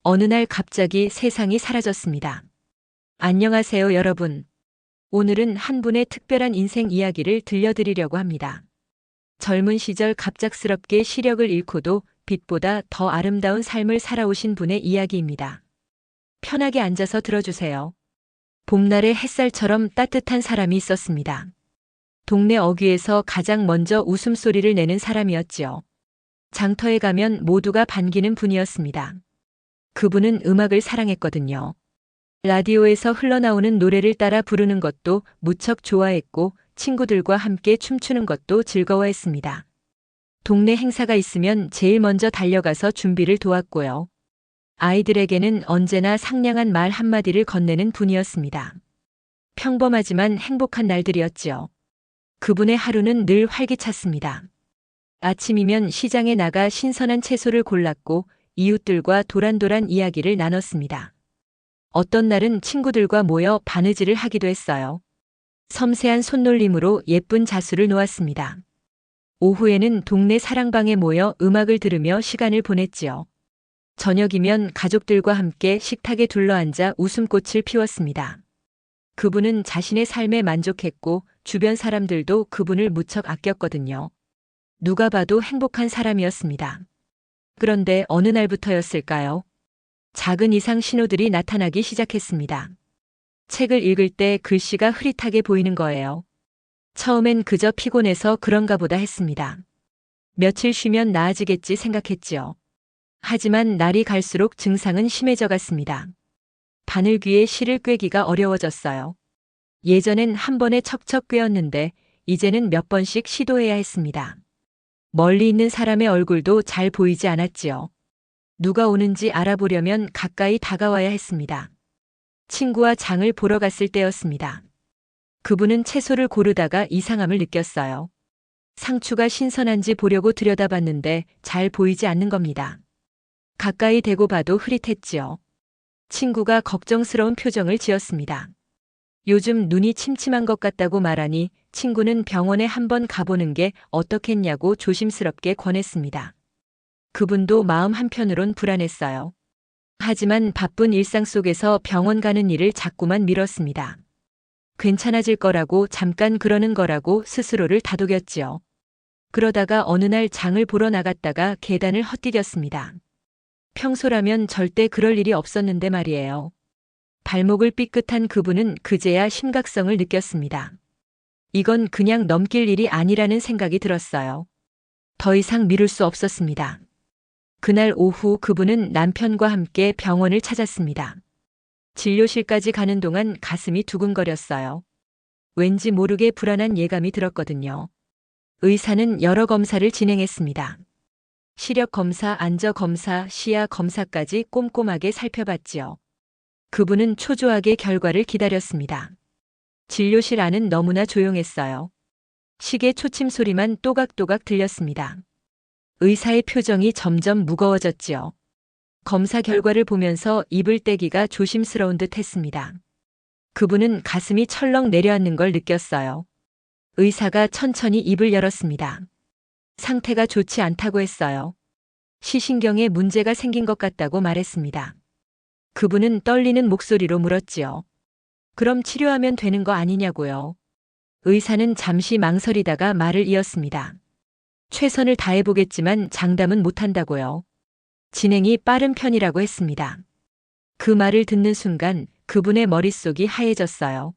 어느 날 갑자기 세상이 사라졌습니다. 안녕하세요, 여러분. 오늘은 한 분의 특별한 인생 이야기를 들려드리려고 합니다. 젊은 시절 갑작스럽게 시력을 잃고도 빛보다 더 아름다운 삶을 살아오신 분의 이야기입니다. 편하게 앉아서 들어주세요. 봄날의 햇살처럼 따뜻한 사람이 있었습니다. 동네 어귀에서 가장 먼저 웃음소리를 내는 사람이었지요. 장터에 가면 모두가 반기는 분이었습니다. 그분은 음악을 사랑했거든요. 라디오에서 흘러나오는 노래를 따라 부르는 것도 무척 좋아했고 친구들과 함께 춤추는 것도 즐거워했습니다. 동네 행사가 있으면 제일 먼저 달려가서 준비를 도왔고요. 아이들에게는 언제나 상냥한 말 한마디를 건네는 분이었습니다. 평범하지만 행복한 날들이었지요. 그분의 하루는 늘 활기찼습니다. 아침이면 시장에 나가 신선한 채소를 골랐고 이웃들과 도란도란 이야기를 나눴습니다. 어떤 날은 친구들과 모여 바느질을 하기도 했어요. 섬세한 손놀림으로 예쁜 자수를 놓았습니다. 오후에는 동네 사랑방에 모여 음악을 들으며 시간을 보냈지요. 저녁이면 가족들과 함께 식탁에 둘러앉아 웃음꽃을 피웠습니다. 그분은 자신의 삶에 만족했고 주변 사람들도 그분을 무척 아꼈거든요. 누가 봐도 행복한 사람이었습니다. 그런데 어느 날부터였을까요? 작은 이상 신호들이 나타나기 시작했습니다. 책을 읽을 때 글씨가 흐릿하게 보이는 거예요. 처음엔 그저 피곤해서 그런가 보다 했습니다. 며칠 쉬면 나아지겠지 생각했지요. 하지만 날이 갈수록 증상은 심해져 갔습니다. 바늘귀에 실을 꿰기가 어려워졌어요. 예전엔 한 번에 척척 꿰었는데 이제는 몇 번씩 시도해야 했습니다. 멀리 있는 사람의 얼굴도 잘 보이지 않았지요. 누가 오는지 알아보려면 가까이 다가와야 했습니다. 친구와 장을 보러 갔을 때였습니다. 그분은 채소를 고르다가 이상함을 느꼈어요. 상추가 신선한지 보려고 들여다봤는데 잘 보이지 않는 겁니다. 가까이 대고 봐도 흐릿했지요. 친구가 걱정스러운 표정을 지었습니다. 요즘 눈이 침침한 것 같다고 말하니 친구는 병원에 한번 가보는 게 어떻겠냐고 조심스럽게 권했습니다. 그분도 마음 한편으론 불안했어요. 하지만 바쁜 일상 속에서 병원 가는 일을 자꾸만 미뤘습니다. 괜찮아질 거라고 잠깐 그러는 거라고 스스로를 다독였지요. 그러다가 어느 날 장을 보러 나갔다가 계단을 헛디뎠습니다. 평소라면 절대 그럴 일이 없었는데 말이에요. 발목을 삐끗한 그분은 그제야 심각성을 느꼈습니다. 이건 그냥 넘길 일이 아니라는 생각이 들었어요. 더 이상 미룰 수 없었습니다. 그날 오후 그분은 남편과 함께 병원을 찾았습니다. 진료실까지 가는 동안 가슴이 두근거렸어요. 왠지 모르게 불안한 예감이 들었거든요. 의사는 여러 검사를 진행했습니다. 시력 검사, 안저 검사, 시야 검사까지 꼼꼼하게 살펴봤지요. 그분은 초조하게 결과를 기다렸습니다. 진료실 안은 너무나 조용했어요. 시계 초침 소리만 또각또각 들렸습니다. 의사의 표정이 점점 무거워졌지요. 검사 결과를 보면서 입을 떼기가 조심스러운 듯 했습니다. 그분은 가슴이 철렁 내려앉는 걸 느꼈어요. 의사가 천천히 입을 열었습니다. 상태가 좋지 않다고 했어요. 시신경에 문제가 생긴 것 같다고 말했습니다. 그분은 떨리는 목소리로 물었지요. 그럼 치료하면 되는 거 아니냐고요. 의사는 잠시 망설이다가 말을 이었습니다. 최선을 다해보겠지만 장담은 못한다고요. 진행이 빠른 편이라고 했습니다. 그 말을 듣는 순간 그분의 머릿속이 하얘졌어요.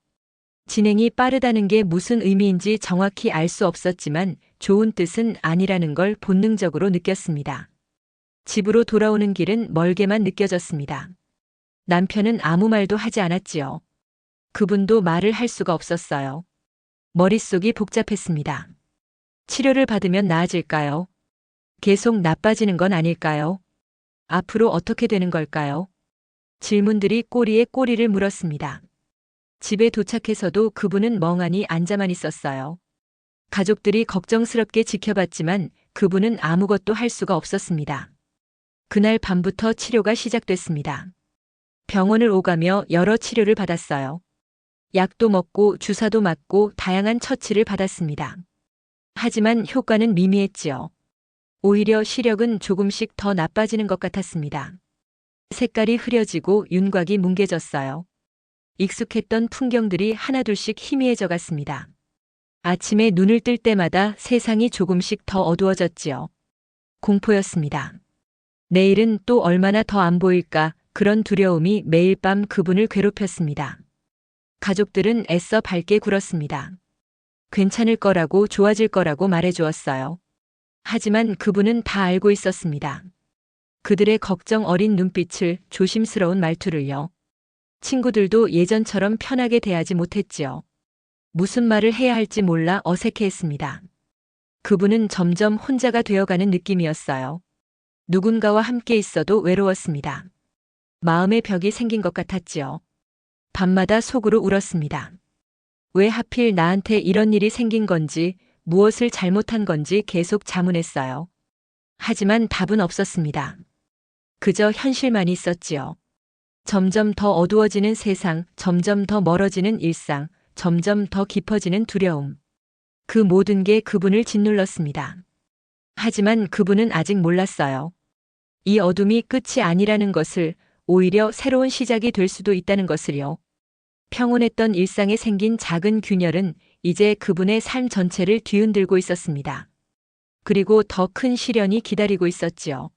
진행이 빠르다는 게 무슨 의미인지 정확히 알 수 없었지만 좋은 뜻은 아니라는 걸 본능적으로 느꼈습니다. 집으로 돌아오는 길은 멀게만 느껴졌습니다. 남편은 아무 말도 하지 않았지요. 그분도 말을 할 수가 없었어요. 머릿속이 복잡했습니다. 치료를 받으면 나아질까요? 계속 나빠지는 건 아닐까요? 앞으로 어떻게 되는 걸까요? 질문들이 꼬리에 꼬리를 물었습니다. 집에 도착해서도 그분은 멍하니 앉아만 있었어요. 가족들이 걱정스럽게 지켜봤지만 그분은 아무것도 할 수가 없었습니다. 그날 밤부터 치료가 시작됐습니다. 병원을 오가며 여러 치료를 받았어요. 약도 먹고 주사도 맞고 다양한 처치를 받았습니다. 하지만 효과는 미미했지요. 오히려 시력은 조금씩 더 나빠지는 것 같았습니다. 색깔이 흐려지고 윤곽이 뭉개졌어요. 익숙했던 풍경들이 하나둘씩 희미해져 갔습니다. 아침에 눈을 뜰 때마다 세상이 조금씩 더 어두워졌지요. 공포였습니다. 내일은 또 얼마나 더 안 보일까, 그런 두려움이 매일 밤 그분을 괴롭혔습니다. 가족들은 애써 밝게 굴었습니다. 괜찮을 거라고, 좋아질 거라고 말해주었어요. 하지만 그분은 다 알고 있었습니다. 그들의 걱정 어린 눈빛을, 조심스러운 말투를요. 친구들도 예전처럼 편하게 대하지 못했지요. 무슨 말을 해야 할지 몰라 어색해했습니다. 그분은 점점 혼자가 되어가는 느낌이었어요. 누군가와 함께 있어도 외로웠습니다. 마음의 벽이 생긴 것 같았지요. 밤마다 속으로 울었습니다. 왜 하필 나한테 이런 일이 생긴 건지, 무엇을 잘못한 건지 계속 자문했어요. 하지만 답은 없었습니다. 그저 현실만 있었지요. 점점 더 어두워지는 세상, 점점 더 멀어지는 일상, 점점 더 깊어지는 두려움. 그 모든 게 그분을 짓눌렀습니다. 하지만 그분은 아직 몰랐어요. 이 어둠이 끝이 아니라는 것을, 오히려 새로운 시작이 될 수도 있다는 것을요. 평온했던 일상에 생긴 작은 균열은 이제 그분의 삶 전체를 뒤흔들고 있었습니다. 그리고 더 큰 시련이 기다리고 있었지요.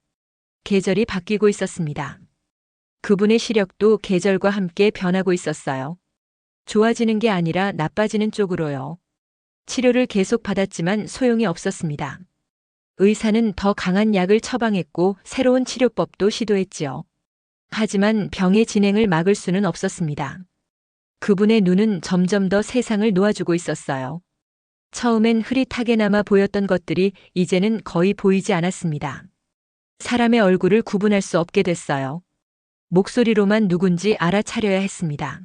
계절이 바뀌고 있었습니다. 그분의 시력도 계절과 함께 변하고 있었어요. 좋아지는 게 아니라 나빠지는 쪽으로요. 치료를 계속 받았지만 소용이 없었습니다. 의사는 더 강한 약을 처방했고 새로운 치료법도 시도했지요. 하지만 병의 진행을 막을 수는 없었습니다. 그분의 눈은 점점 더 세상을 놓아주고 있었어요. 처음엔 흐릿하게나마 보였던 것들이 이제는 거의 보이지 않았습니다. 사람의 얼굴을 구분할 수 없게 됐어요. 목소리로만 누군지 알아차려야 했습니다.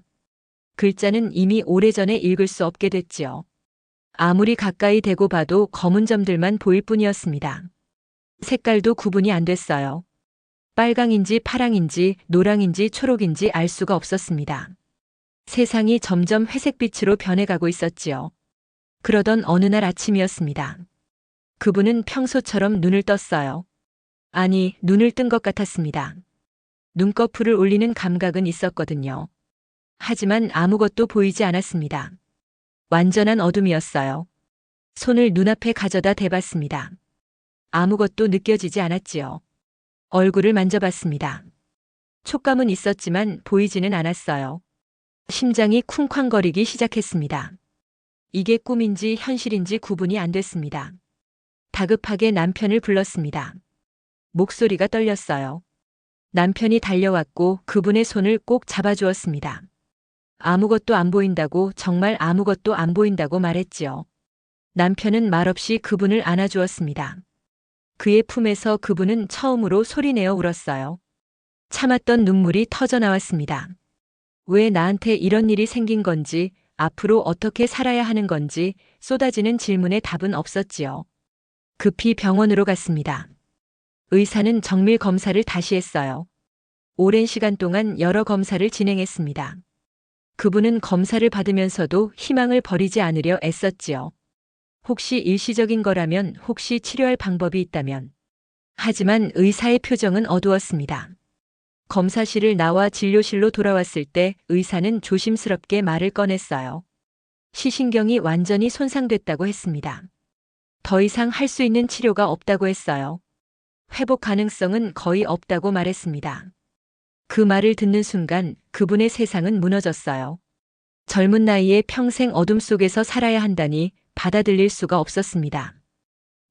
글자는 이미 오래전에 읽을 수 없게 됐지요. 아무리 가까이 대고 봐도 검은 점들만 보일 뿐이었습니다. 색깔도 구분이 안 됐어요. 빨강인지 파랑인지 노랑인지 초록인지 알 수가 없었습니다. 세상이 점점 회색빛으로 변해가고 있었지요. 그러던 어느 날 아침이었습니다. 그분은 평소처럼 눈을 떴어요. 아니, 눈을 뜬 것 같았습니다. 눈꺼풀을 올리는 감각은 있었거든요. 하지만 아무것도 보이지 않았습니다. 완전한 어둠이었어요. 손을 눈앞에 가져다 대봤습니다. 아무것도 느껴지지 않았지요. 얼굴을 만져봤습니다. 촉감은 있었지만 보이지는 않았어요. 심장이 쿵쾅거리기 시작했습니다. 이게 꿈인지 현실인지 구분이 안 됐습니다. 다급하게 남편을 불렀습니다. 목소리가 떨렸어요. 남편이 달려왔고 그분의 손을 꼭 잡아주었습니다. 아무것도 안 보인다고, 정말 아무것도 안 보인다고 말했지요. 남편은 말없이 그분을 안아주었습니다. 그의 품에서 그분은 처음으로 소리내어 울었어요. 참았던 눈물이 터져 나왔습니다. 왜 나한테 이런 일이 생긴 건지, 앞으로 어떻게 살아야 하는 건지 쏟아지는 질문에 답은 없었지요. 급히 병원으로 갔습니다. 의사는 정밀 검사를 다시 했어요. 오랜 시간 동안 여러 검사를 진행했습니다. 그분은 검사를 받으면서도 희망을 버리지 않으려 애썼지요. 혹시 일시적인 거라면, 혹시 치료할 방법이 있다면. 하지만 의사의 표정은 어두웠습니다. 검사실을 나와 진료실로 돌아왔을 때 의사는 조심스럽게 말을 꺼냈어요. 시신경이 완전히 손상됐다고 했습니다. 더 이상 할 수 있는 치료가 없다고 했어요. 회복 가능성은 거의 없다고 말했습니다. 그 말을 듣는 순간 그분의 세상은 무너졌어요. 젊은 나이에 평생 어둠 속에서 살아야 한다니 받아들일 수가 없었습니다.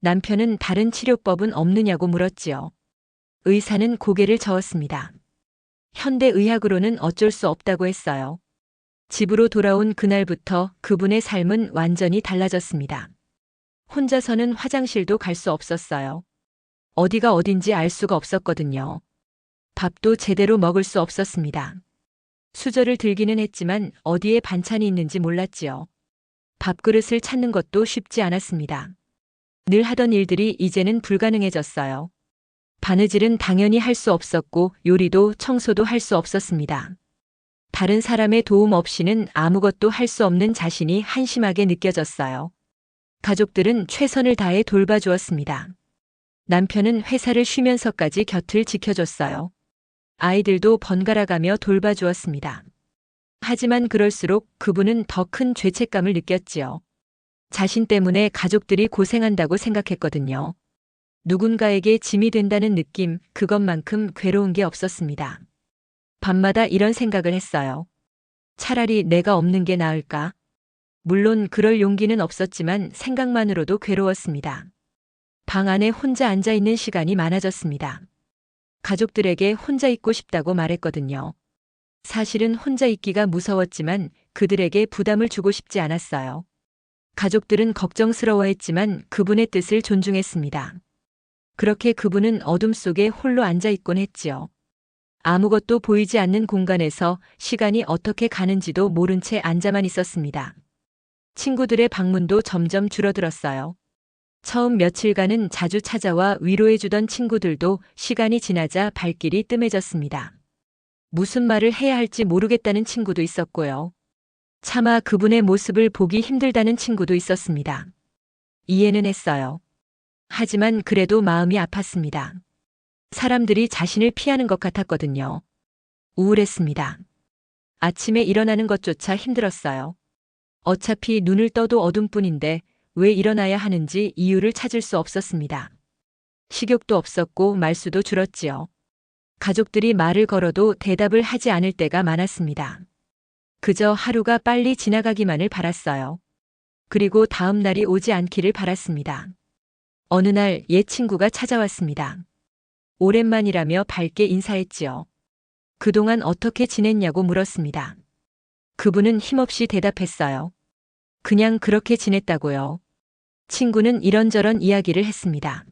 남편은 다른 치료법은 없느냐고 물었지요. 의사는 고개를 저었습니다. 현대의학으로는 어쩔 수 없다고 했어요. 집으로 돌아온 그날부터 그분의 삶은 완전히 달라졌습니다. 혼자서는 화장실도 갈 수 없었어요. 어디가 어딘지 알 수가 없었거든요. 밥도 제대로 먹을 수 없었습니다. 수저를 들기는 했지만 어디에 반찬이 있는지 몰랐지요. 밥그릇을 찾는 것도 쉽지 않았습니다. 늘 하던 일들이 이제는 불가능해졌어요. 바느질은 당연히 할 수 없었고 요리도 청소도 할 수 없었습니다. 다른 사람의 도움 없이는 아무것도 할 수 없는 자신이 한심하게 느껴졌어요. 가족들은 최선을 다해 돌봐주었습니다. 남편은 회사를 쉬면서까지 곁을 지켜줬어요. 아이들도 번갈아가며 돌봐주었습니다. 하지만 그럴수록 그분은 더 큰 죄책감을 느꼈지요. 자신 때문에 가족들이 고생한다고 생각했거든요. 누군가에게 짐이 된다는 느낌, 그것만큼 괴로운 게 없었습니다. 밤마다 이런 생각을 했어요. 차라리 내가 없는 게 나을까? 물론 그럴 용기는 없었지만 생각만으로도 괴로웠습니다. 방 안에 혼자 앉아 있는 시간이 많아졌습니다. 가족들에게 혼자 있고 싶다고 말했거든요. 사실은 혼자 있기가 무서웠지만 그들에게 부담을 주고 싶지 않았어요. 가족들은 걱정스러워했지만 그분의 뜻을 존중했습니다. 그렇게 그분은 어둠 속에 홀로 앉아 있곤 했지요. 아무것도 보이지 않는 공간에서 시간이 어떻게 가는지도 모른 채 앉아만 있었습니다. 친구들의 방문도 점점 줄어들었어요. 처음 며칠간은 자주 찾아와 위로해주던 친구들도 시간이 지나자 발길이 뜸해졌습니다. 무슨 말을 해야 할지 모르겠다는 친구도 있었고요. 차마 그분의 모습을 보기 힘들다는 친구도 있었습니다. 이해는 했어요. 하지만 그래도 마음이 아팠습니다. 사람들이 자신을 피하는 것 같았거든요. 우울했습니다. 아침에 일어나는 것조차 힘들었어요. 어차피 눈을 떠도 어둠뿐인데 왜 일어나야 하는지 이유를 찾을 수 없었습니다. 식욕도 없었고 말수도 줄었지요. 가족들이 말을 걸어도 대답을 하지 않을 때가 많았습니다. 그저 하루가 빨리 지나가기만을 바랐어요. 그리고 다음 날이 오지 않기를 바랐습니다. 어느 날 옛 친구가 찾아왔습니다. 오랜만이라며 밝게 인사했지요. 그동안 어떻게 지냈냐고 물었습니다. 그분은 힘없이 대답했어요. 그냥 그렇게 지냈다고요. 친구는 이런저런 이야기를 했습니다.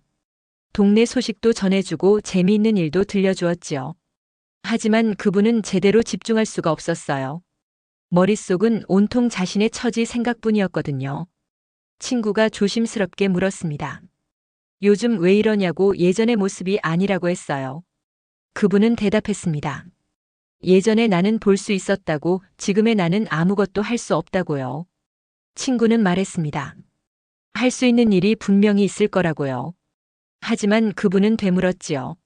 동네 소식도 전해주고 재미있는 일도 들려주었지요. 하지만 그분은 제대로 집중할 수가 없었어요. 머릿속은 온통 자신의 처지 생각뿐이었거든요. 친구가 조심스럽게 물었습니다. 요즘 왜 이러냐고 예전의 모습이 아니라고 했어요. 그분은 대답했습니다. 예전에 나는 볼 수 있었다고 지금의 나는 아무것도 할 수 없다고요. 친구는 말했습니다. 할 수 있는 일이 분명히 있을 거라고요. 하지만 그분은 되물었지요.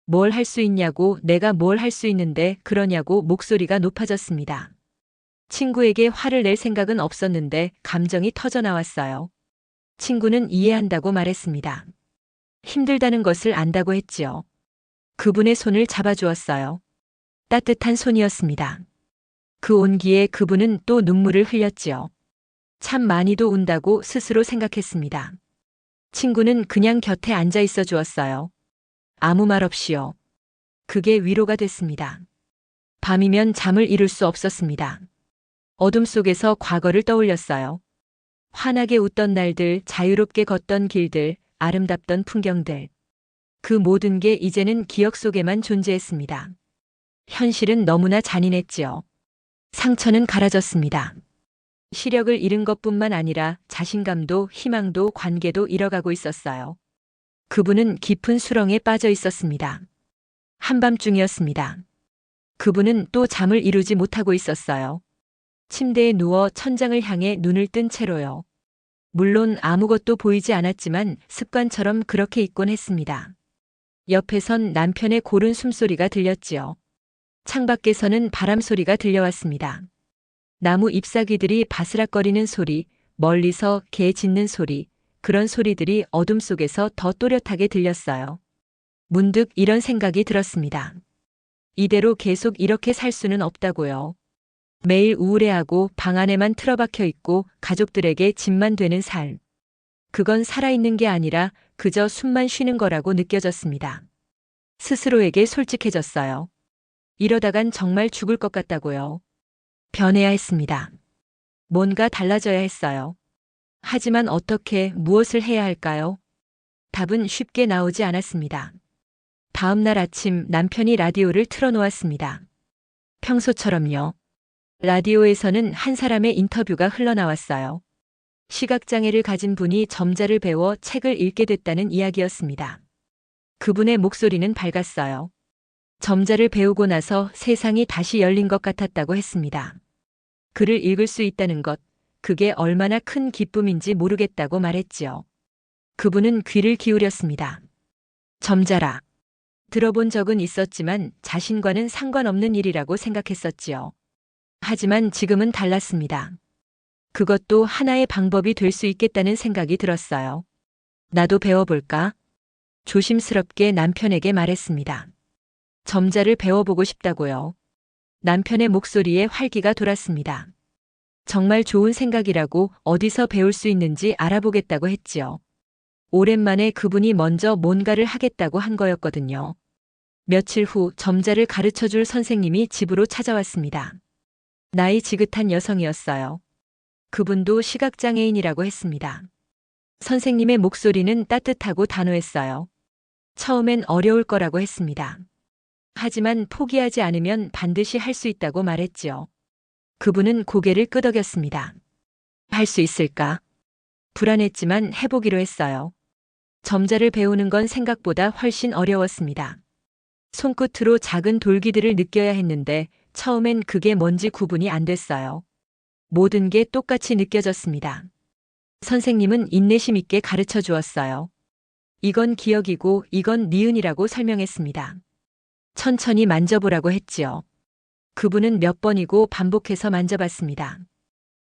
뭘 할 수 있냐고 내가 뭘 할 수 있는데 그러냐고 목소리가 높아졌습니다. 친구에게 화를 낼 생각은 없었는데 감정이 터져 나왔어요. 친구는 이해한다고 말했습니다. 힘들다는 것을 안다고 했지요. 그분의 손을 잡아주었어요. 따뜻한 손이었습니다. 그 온기에 그분은 또 눈물을 흘렸지요. 참 많이도 운다고 스스로 생각했습니다. 친구는 그냥 곁에 앉아 있어 주었어요. 아무 말 없이요. 그게 위로가 됐습니다. 밤이면 잠을 이룰 수 없었습니다. 어둠 속에서 과거를 떠올렸어요. 환하게 웃던 날들, 자유롭게 걷던 길들, 아름답던 풍경들. 그 모든 게 이제는 기억 속에만 존재했습니다. 현실은 너무나 잔인했지요. 상처는 갈아졌습니다. 시력을 잃은 것뿐만 아니라 자신감도 희망도 관계도 잃어가고 있었어요. 그분은 깊은 수렁에 빠져 있었습니다. 한밤중이었습니다. 그분은 또 잠을 이루지 못하고 있었어요. 침대에 누워 천장을 향해 눈을 뜬 채로요. 물론 아무것도 보이지 않았지만 습관처럼 그렇게 있곤 했습니다. 옆에선 남편의 고른 숨소리가 들렸지요. 창밖에서는 바람 소리가 들려왔습니다. 나무 잎사귀들이 바스락거리는 소리, 멀리서 개 짖는 소리, 그런 소리들이 어둠 속에서 더 또렷하게 들렸어요. 문득 이런 생각이 들었습니다. 이대로 계속 이렇게 살 수는 없다고요. 매일 우울해하고 방 안에만 틀어박혀 있고 가족들에게 짐만 되는 삶. 그건 살아있는 게 아니라 그저 숨만 쉬는 거라고 느껴졌습니다. 스스로에게 솔직해졌어요. 이러다간 정말 죽을 것 같다고요. 변해야 했습니다. 뭔가 달라져야 했어요. 하지만 어떻게, 무엇을 해야 할까요? 답은 쉽게 나오지 않았습니다. 다음 날 아침 남편이 라디오를 틀어놓았습니다. 평소처럼요. 라디오에서는 한 사람의 인터뷰가 흘러나왔어요. 시각장애를 가진 분이 점자를 배워 책을 읽게 됐다는 이야기였습니다. 그분의 목소리는 밝았어요. 점자를 배우고 나서 세상이 다시 열린 것 같았다고 했습니다. 글을 읽을 수 있다는 것, 그게 얼마나 큰 기쁨인지 모르겠다고 말했지요. 그분은 귀를 기울였습니다. 점자라. 들어본 적은 있었지만 자신과는 상관없는 일이라고 생각했었지요. 하지만 지금은 달랐습니다. 그것도 하나의 방법이 될 수 있겠다는 생각이 들었어요. 나도 배워볼까? 조심스럽게 남편에게 말했습니다. 점자를 배워보고 싶다고요. 남편의 목소리에 활기가 돌았습니다. 정말 좋은 생각이라고 어디서 배울 수 있는지 알아보겠다고 했지요. 오랜만에 그분이 먼저 뭔가를 하겠다고 한 거였거든요. 며칠 후 점자를 가르쳐 줄 선생님이 집으로 찾아왔습니다. 나이 지긋한 여성이었어요. 그분도 시각장애인이라고 했습니다. 선생님의 목소리는 따뜻하고 단호했어요. 처음엔 어려울 거라고 했습니다. 하지만 포기하지 않으면 반드시 할 수 있다고 말했지요. 그분은 고개를 끄덕였습니다. 할 수 있을까? 불안했지만 해보기로 했어요. 점자를 배우는 건 생각보다 훨씬 어려웠습니다. 손끝으로 작은 돌기들을 느껴야 했는데 처음엔 그게 뭔지 구분이 안 됐어요. 모든 게 똑같이 느껴졌습니다. 선생님은 인내심 있게 가르쳐 주었어요. 이건 기억이고 이건 니은이라고 설명했습니다. 천천히 만져보라고 했지요. 그분은 몇 번이고 반복해서 만져봤습니다.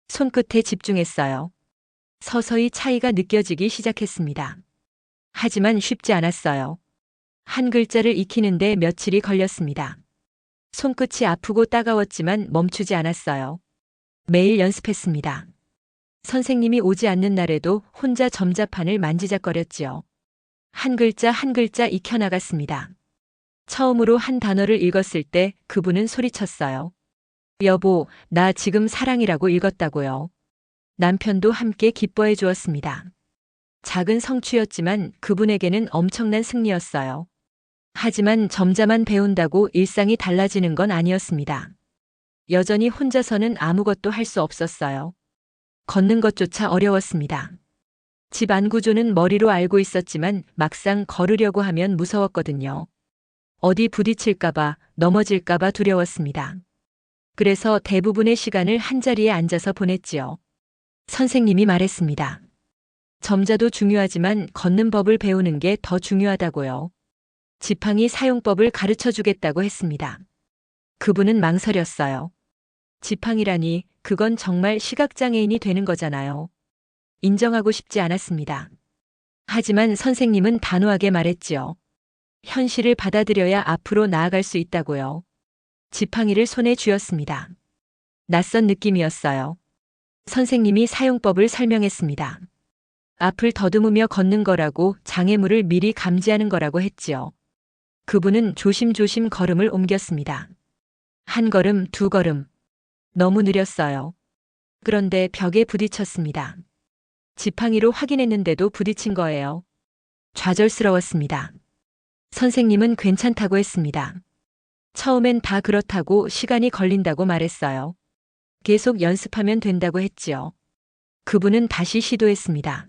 손끝에 집중했어요. 서서히 차이가 느껴지기 시작했습니다. 하지만 쉽지 않았어요. 한 글자를 익히는데 며칠이 걸렸습니다. 손끝이 아프고 따가웠지만 멈추지 않았어요. 매일 연습했습니다. 선생님이 오지 않는 날에도 혼자 점자판을 만지작거렸지요. 한 글자 한 글자 익혀나갔습니다. 처음으로 한 단어를 읽었을 때 그분은 소리쳤어요. 여보, 나 지금 사랑이라고 읽었다고요. 남편도 함께 기뻐해 주었습니다. 작은 성취였지만 그분에게는 엄청난 승리였어요. 하지만 점자만 배운다고 일상이 달라지는 건 아니었습니다. 여전히 혼자서는 아무것도 할 수 없었어요. 걷는 것조차 어려웠습니다. 집 안 구조는 머리로 알고 있었지만 막상 걸으려고 하면 무서웠거든요. 어디 부딪힐까봐, 넘어질까봐 두려웠습니다. 그래서 대부분의 시간을 한자리에 앉아서 보냈지요. 선생님이 말했습니다. 점자도 중요하지만 걷는 법을 배우는 게 더 중요하다고요. 지팡이 사용법을 가르쳐 주겠다고 했습니다. 그분은 망설였어요. 지팡이라니, 그건 정말 시각장애인이 되는 거잖아요. 인정하고 싶지 않았습니다. 하지만 선생님은 단호하게 말했지요. 현실을 받아들여야 앞으로 나아갈 수 있다고요. 지팡이를 손에 쥐었습니다. 낯선 느낌이었어요. 선생님이 사용법을 설명했습니다. 앞을 더듬으며 걷는 거라고 장애물을 미리 감지하는 거라고 했지요. 그분은 조심조심 걸음을 옮겼습니다. 한 걸음, 두 걸음. 너무 느렸어요. 그런데 벽에 부딪혔습니다. 지팡이로 확인했는데도 부딪힌 거예요. 좌절스러웠습니다. 선생님은 괜찮다고 했습니다. 처음엔 다 그렇다고 시간이 걸린다고 말했어요. 계속 연습하면 된다고 했지요. 그분은 다시 시도했습니다.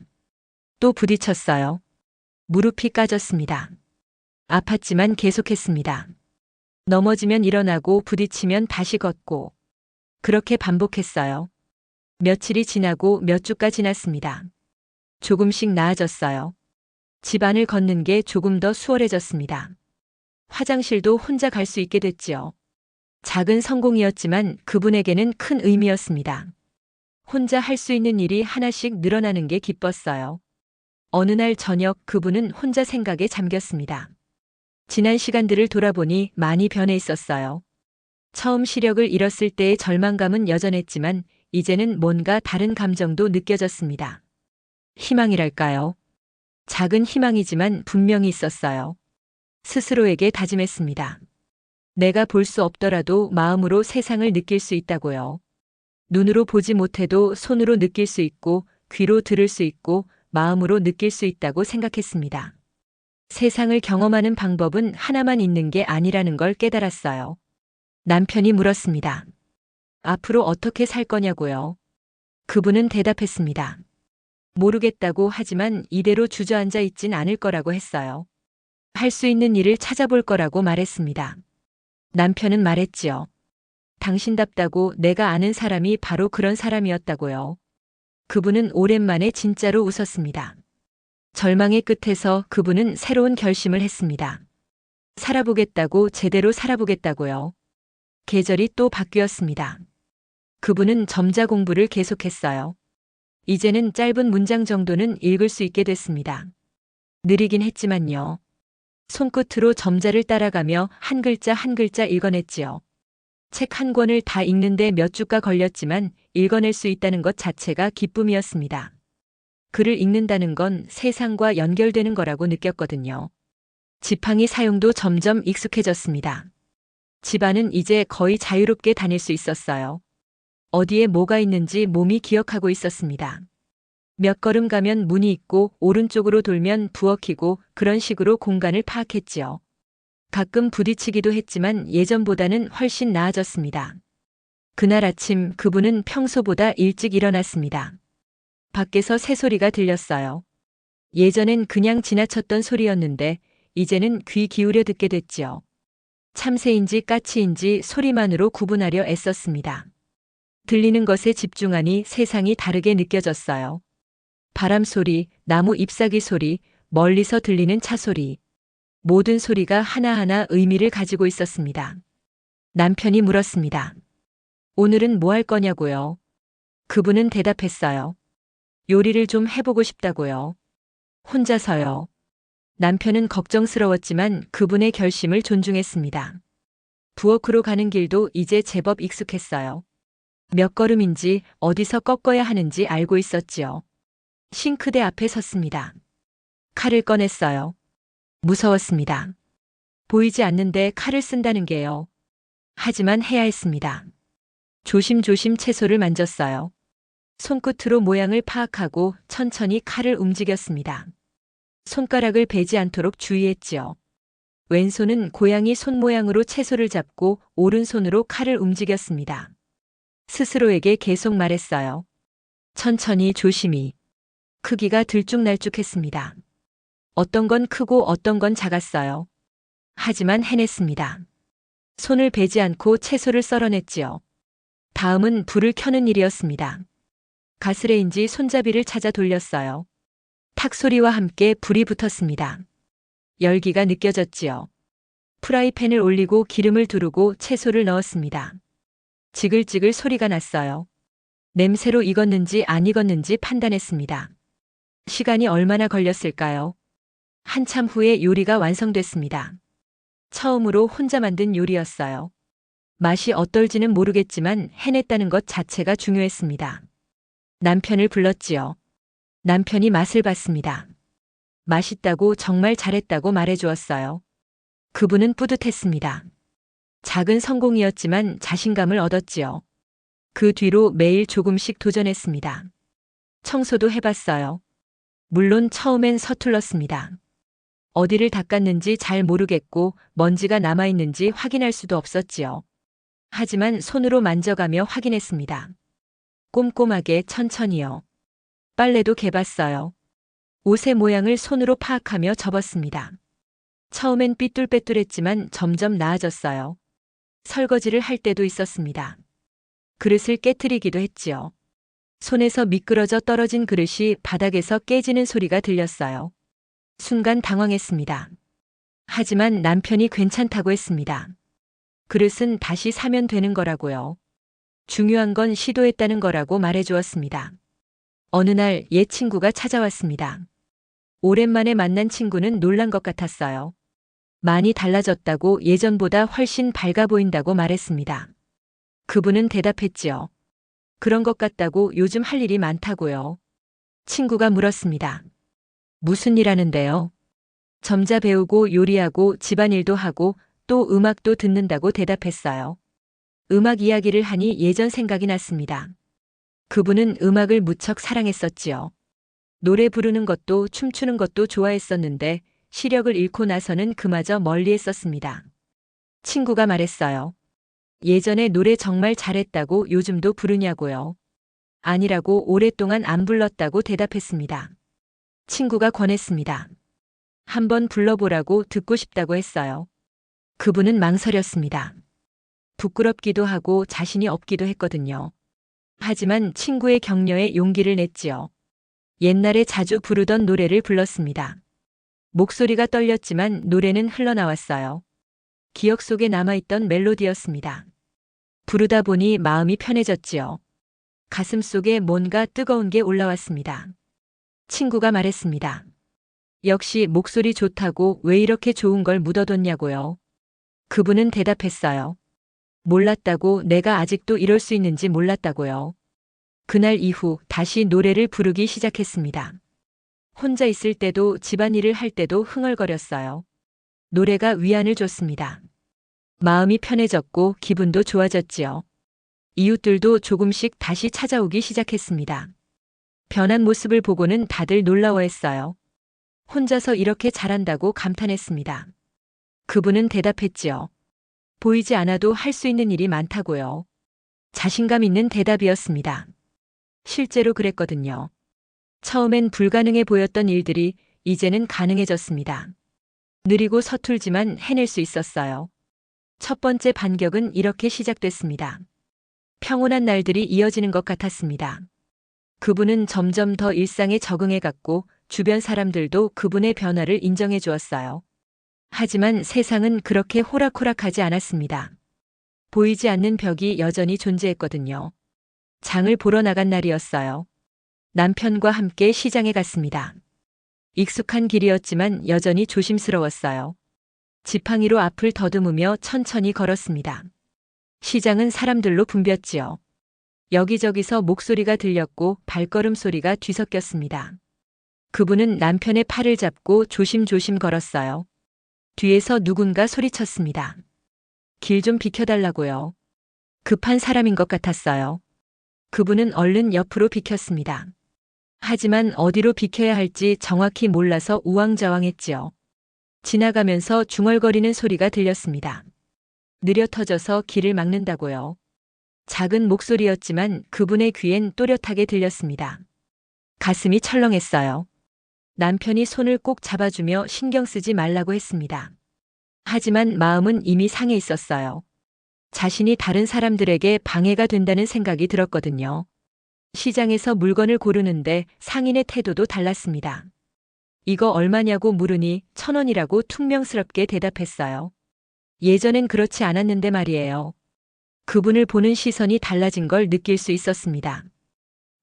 또 부딪혔어요. 무릎이 까졌습니다. 아팠지만 계속했습니다. 넘어지면 일어나고 부딪히면 다시 걷고. 그렇게 반복했어요. 며칠이 지나고 몇 주가 지났습니다. 조금씩 나아졌어요. 집안을 걷는 게 조금 더 수월해졌습니다. 화장실도 혼자 갈 수 있게 됐지요. 작은 성공이었지만 그분에게는 큰 의미였습니다. 혼자 할 수 있는 일이 하나씩 늘어나는 게 기뻤어요. 어느 날 저녁 그분은 혼자 생각에 잠겼습니다. 지난 시간들을 돌아보니 많이 변해 있었어요. 처음 시력을 잃었을 때의 절망감은 여전했지만 이제는 뭔가 다른 감정도 느껴졌습니다. 희망이랄까요? 작은 희망이지만 분명히 있었어요. 스스로에게 다짐했습니다. 내가 볼 수 없더라도 마음으로 세상을 느낄 수 있다고요. 눈으로 보지 못해도 손으로 느낄 수 있고 귀로 들을 수 있고 마음으로 느낄 수 있다고 생각했습니다. 세상을 경험하는 방법은 하나만 있는 게 아니라는 걸 깨달았어요. 남편이 물었습니다. 앞으로 어떻게 살 거냐고요? 그분은 대답했습니다. 모르겠다고 하지만 이대로 주저앉아 있진 않을 거라고 했어요. 할 수 있는 일을 찾아볼 거라고 말했습니다. 남편은 말했지요. 당신답다고 내가 아는 사람이 바로 그런 사람이었다고요. 그분은 오랜만에 진짜로 웃었습니다. 절망의 끝에서 그분은 새로운 결심을 했습니다. 살아보겠다고, 제대로 살아보겠다고요. 계절이 또 바뀌었습니다. 그분은 점자 공부를 계속했어요. 이제는 짧은 문장 정도는 읽을 수 있게 됐습니다. 느리긴 했지만요. 손끝으로 점자를 따라가며 한 글자 한 글자 읽어냈지요. 책 한 권을 다 읽는데 몇 주가 걸렸지만 읽어낼 수 있다는 것 자체가 기쁨이었습니다. 글을 읽는다는 건 세상과 연결되는 거라고 느꼈거든요. 지팡이 사용도 점점 익숙해졌습니다. 집안은 이제 거의 자유롭게 다닐 수 있었어요. 어디에 뭐가 있는지 몸이 기억하고 있었습니다. 몇 걸음 가면 문이 있고 오른쪽으로 돌면 부엌이고 그런 식으로 공간을 파악했지요. 가끔 부딪히기도 했지만 예전보다는 훨씬 나아졌습니다. 그날 아침 그분은 평소보다 일찍 일어났습니다. 밖에서 새소리가 들렸어요. 예전엔 그냥 지나쳤던 소리였는데 이제는 귀 기울여 듣게 됐지요. 참새인지 까치인지 소리만으로 구분하려 애썼습니다. 들리는 것에 집중하니 세상이 다르게 느껴졌어요. 바람 소리, 나무 잎사귀 소리, 멀리서 들리는 차 소리. 모든 소리가 하나하나 의미를 가지고 있었습니다. 남편이 물었습니다. 오늘은 뭐 할 거냐고요? 그분은 대답했어요. 요리를 좀 해보고 싶다고요. 혼자서요. 남편은 걱정스러웠지만 그분의 결심을 존중했습니다. 부엌으로 가는 길도 이제 제법 익숙했어요. 몇 걸음인지 어디서 꺾어야 하는지 알고 있었지요. 싱크대 앞에 섰습니다. 칼을 꺼냈어요. 무서웠습니다. 보이지 않는데 칼을 쓴다는 게요. 하지만 해야 했습니다. 조심조심 채소를 만졌어요. 손끝으로 모양을 파악하고 천천히 칼을 움직였습니다. 손가락을 베지 않도록 주의했지요. 왼손은 고양이 손 모양으로 채소를 잡고 오른손으로 칼을 움직였습니다. 스스로에게 계속 말했어요. 천천히 조심히. 크기가 들쭉날쭉했습니다. 어떤 건 크고 어떤 건 작았어요. 하지만 해냈습니다. 손을 베지 않고 채소를 썰어냈지요. 다음은 불을 켜는 일이었습니다. 가스레인지 손잡이를 찾아 돌렸어요. 탁 소리와 함께 불이 붙었습니다. 열기가 느껴졌지요. 프라이팬을 올리고 기름을 두르고 채소를 넣었습니다. 지글지글 소리가 났어요. 냄새로 익었는지 안 익었는지 판단했습니다. 시간이 얼마나 걸렸을까요? 한참 후에 요리가 완성됐습니다. 처음으로 혼자 만든 요리였어요. 맛이 어떨지는 모르겠지만 해냈다는 것 자체가 중요했습니다. 남편을 불렀지요. 남편이 맛을 봤습니다. 맛있다고 정말 잘했다고 말해주었어요. 그분은 뿌듯했습니다. 작은 성공이었지만 자신감을 얻었지요. 그 뒤로 매일 조금씩 도전했습니다. 청소도 해봤어요. 물론 처음엔 서툴렀습니다. 어디를 닦았는지 잘 모르겠고 먼지가 남아있는지 확인할 수도 없었지요. 하지만 손으로 만져가며 확인했습니다. 꼼꼼하게 천천히요. 빨래도 개봤어요. 옷의 모양을 손으로 파악하며 접었습니다. 처음엔 삐뚤빼뚤했지만 점점 나아졌어요. 설거지를 할 때도 있었습니다. 그릇을 깨트리기도 했지요. 손에서 미끄러져 떨어진 그릇이 바닥에서 깨지는 소리가 들렸어요. 순간 당황했습니다. 하지만 남편이 괜찮다고 했습니다. 그릇은 다시 사면 되는 거라고요. 중요한 건 시도했다는 거라고 말해주었습니다. 어느 날 옛 친구가 찾아왔습니다. 오랜만에 만난 친구는 놀란 것 같았어요. 많이 달라졌다고 예전보다 훨씬 밝아 보인다고 말했습니다. 그분은 대답했지요. 그런 것 같다고 요즘 할 일이 많다고요. 친구가 물었습니다. 무슨 일 하는데요? 점자 배우고 요리하고 집안일도 하고 또 음악도 듣는다고 대답했어요. 음악 이야기를 하니 예전 생각이 났습니다. 그분은 음악을 무척 사랑했었지요. 노래 부르는 것도 춤추는 것도 좋아했었는데 시력을 잃고 나서는 그마저 멀리했었습니다. 친구가 말했어요. 예전에 노래 정말 잘했다고 요즘도 부르냐고요. 아니라고 오랫동안 안 불렀다고 대답했습니다. 친구가 권했습니다. 한번 불러보라고 듣고 싶다고 했어요. 그분은 망설였습니다. 부끄럽기도 하고 자신이 없기도 했거든요. 하지만 친구의 격려에 용기를 냈지요. 옛날에 자주 부르던 노래를 불렀습니다. 목소리가 떨렸지만 노래는 흘러나왔어요. 기억 속에 남아있던 멜로디였습니다. 부르다 보니 마음이 편해졌지요. 가슴 속에 뭔가 뜨거운 게 올라왔습니다. 친구가 말했습니다. 역시 목소리 좋다고 왜 이렇게 좋은 걸 묻어뒀냐고요. 그분은 대답했어요. 몰랐다고, 내가 아직도 이럴 수 있는지 몰랐다고요. 그날 이후 다시 노래를 부르기 시작했습니다. 혼자 있을 때도 집안일을 할 때도 흥얼거렸어요. 노래가 위안을 줬습니다. 마음이 편해졌고 기분도 좋아졌지요. 이웃들도 조금씩 다시 찾아오기 시작했습니다. 변한 모습을 보고는 다들 놀라워했어요. 혼자서 이렇게 잘한다고 감탄했습니다. 그분은 대답했지요. 보이지 않아도 할 수 있는 일이 많다고요. 자신감 있는 대답이었습니다. 실제로 그랬거든요. 처음엔 불가능해 보였던 일들이 이제는 가능해졌습니다. 느리고 서툴지만 해낼 수 있었어요. 첫 번째 반격은 이렇게 시작됐습니다. 평온한 날들이 이어지는 것 같았습니다. 그분은 점점 더 일상에 적응해 갔고 주변 사람들도 그분의 변화를 인정해 주었어요. 하지만 세상은 그렇게 호락호락하지 않았습니다. 보이지 않는 벽이 여전히 존재했거든요. 장을 보러 나간 날이었어요. 남편과 함께 시장에 갔습니다. 익숙한 길이었지만 여전히 조심스러웠어요. 지팡이로 앞을 더듬으며 천천히 걸었습니다. 시장은 사람들로 붐볐지요. 여기저기서 목소리가 들렸고 발걸음 소리가 뒤섞였습니다. 그분은 남편의 팔을 잡고 조심조심 걸었어요. 뒤에서 누군가 소리쳤습니다. 길 좀 비켜달라고요. 급한 사람인 것 같았어요. 그분은 얼른 옆으로 비켰습니다. 하지만 어디로 비켜야 할지 정확히 몰라서 우왕좌왕했지요. 지나가면서 중얼거리는 소리가 들렸습니다. 느려 터져서 길을 막는다고요. 작은 목소리였지만 그분의 귀엔 또렷하게 들렸습니다. 가슴이 철렁했어요. 남편이 손을 꼭 잡아주며 신경 쓰지 말라고 했습니다. 하지만 마음은 이미 상해 있었어요. 자신이 다른 사람들에게 방해가 된다는 생각이 들었거든요. 시장에서 물건을 고르는데 상인의 태도도 달랐습니다. 이거 얼마냐고 물으니 1,000원이라고 퉁명스럽게 대답했어요. 예전엔 그렇지 않았는데 말이에요. 그분을 보는 시선이 달라진 걸 느낄 수 있었습니다.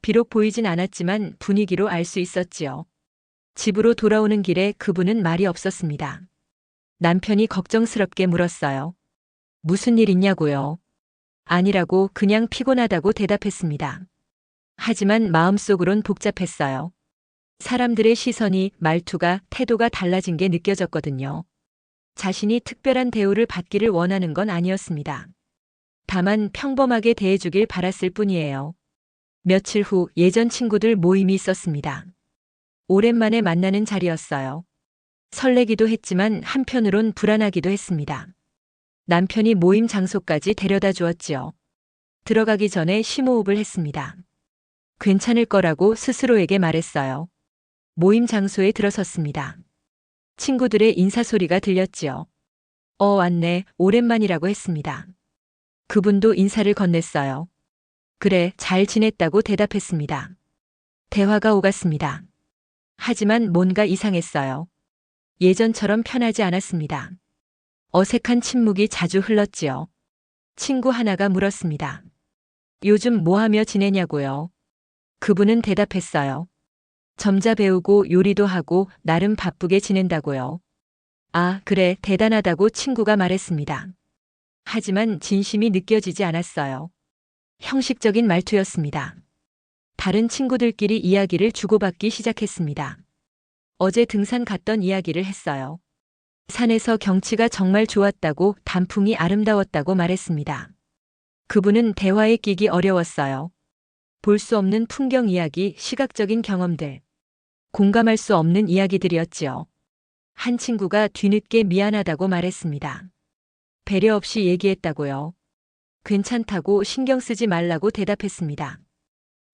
비록 보이진 않았지만 분위기로 알 수 있었지요. 집으로 돌아오는 길에 그분은 말이 없었습니다. 남편이 걱정스럽게 물었어요. 무슨 일 있냐고요? 아니라고, 그냥 피곤하다고 대답했습니다. 하지만 마음속으론 복잡했어요. 사람들의 시선이, 말투가, 태도가 달라진 게 느껴졌거든요. 자신이 특별한 대우를 받기를 원하는 건 아니었습니다. 다만 평범하게 대해주길 바랐을 뿐이에요. 며칠 후 예전 친구들 모임이 있었습니다. 오랜만에 만나는 자리였어요. 설레기도 했지만 한편으론 불안하기도 했습니다. 남편이 모임 장소까지 데려다 주었지요. 들어가기 전에 심호흡을 했습니다. 괜찮을 거라고 스스로에게 말했어요. 모임 장소에 들어섰습니다. 친구들의 인사소리가 들렸지요. 왔네, 오랜만이라고 했습니다. 그분도 인사를 건넸어요. 그래, 잘 지냈다고 대답했습니다. 대화가 오갔습니다. 하지만 뭔가 이상했어요. 예전처럼 편하지 않았습니다. 어색한 침묵이 자주 흘렀지요. 친구 하나가 물었습니다. 요즘 뭐 하며 지내냐고요? 그분은 대답했어요. 점자 배우고 요리도 하고 나름 바쁘게 지낸다고요. 아, 그래, 대단하다고 친구가 말했습니다. 하지만 진심이 느껴지지 않았어요. 형식적인 말투였습니다. 다른 친구들끼리 이야기를 주고받기 시작했습니다. 어제 등산 갔던 이야기를 했어요. 산에서 경치가 정말 좋았다고, 단풍이 아름다웠다고 말했습니다. 그분은 대화에 끼기 어려웠어요. 볼 수 없는 풍경 이야기, 시각적인 경험들. 공감할 수 없는 이야기들이었지요. 한 친구가 뒤늦게 미안하다고 말했습니다. 배려 없이 얘기했다고요. 괜찮다고, 신경 쓰지 말라고 대답했습니다.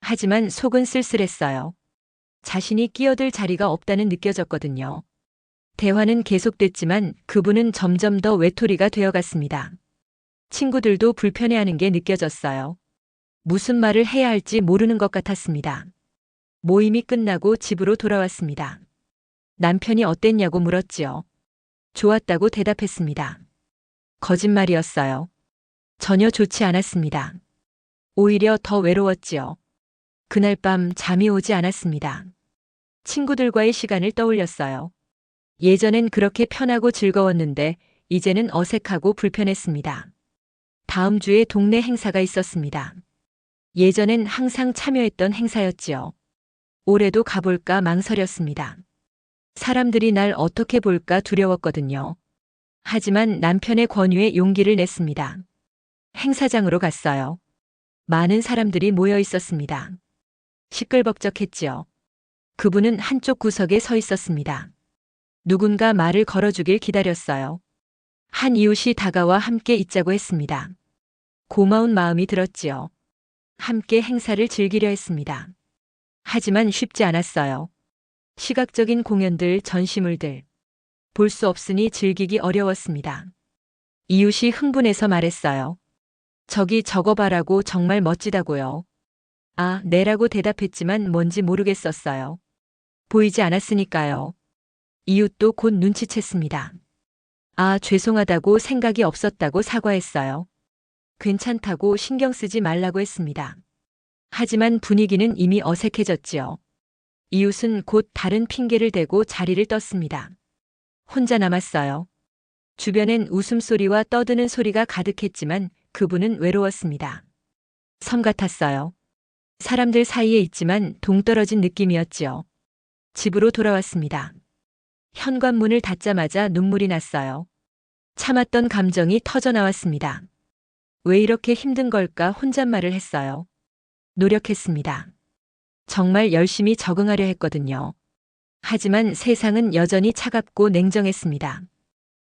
하지만 속은 쓸쓸했어요. 자신이 끼어들 자리가 없다는 느껴졌거든요. 대화는 계속됐지만 그분은 점점 더 외톨이가 되어갔습니다. 친구들도 불편해하는 게 느껴졌어요. 무슨 말을 해야 할지 모르는 것 같았습니다. 모임이 끝나고 집으로 돌아왔습니다. 남편이 어땠냐고 물었지요. 좋았다고 대답했습니다. 거짓말이었어요. 전혀 좋지 않았습니다. 오히려 더 외로웠지요. 그날 밤 잠이 오지 않았습니다. 친구들과의 시간을 떠올렸어요. 예전엔 그렇게 편하고 즐거웠는데 이제는 어색하고 불편했습니다. 다음 주에 동네 행사가 있었습니다. 예전엔 항상 참여했던 행사였지요. 올해도 가볼까 망설였습니다. 사람들이 날 어떻게 볼까 두려웠거든요. 하지만 남편의 권유에 용기를 냈습니다. 행사장으로 갔어요. 많은 사람들이 모여 있었습니다. 시끌벅적했지요. 그분은 한쪽 구석에 서 있었습니다. 누군가 말을 걸어주길 기다렸어요. 한 이웃이 다가와 함께 있자고 했습니다. 고마운 마음이 들었지요. 함께 행사를 즐기려 했습니다. 하지만 쉽지 않았어요. 시각적인 공연들, 전시물들. 볼 수 없으니 즐기기 어려웠습니다. 이웃이 흥분해서 말했어요. 저기 저거 봐라고 정말 멋지다고요. 아, 네라고 대답했지만 뭔지 모르겠었어요. 보이지 않았으니까요. 이웃도 곧 눈치챘습니다. 아, 죄송하다고 생각이 없었다고 사과했어요. 괜찮다고 신경 쓰지 말라고 했습니다. 하지만 분위기는 이미 어색해졌지요. 이웃은 곧 다른 핑계를 대고 자리를 떴습니다. 혼자 남았어요. 주변엔 웃음소리와 떠드는 소리가 가득했지만 그분은 외로웠습니다. 섬 같았어요. 사람들 사이에 있지만 동떨어진 느낌이었지요. 집으로 돌아왔습니다. 현관문을 닫자마자 눈물이 났어요. 참았던 감정이 터져나왔습니다. 왜 이렇게 힘든 걸까 혼잣말을 했어요. 노력했습니다. 정말 열심히 적응하려 했거든요. 하지만 세상은 여전히 차갑고 냉정했습니다.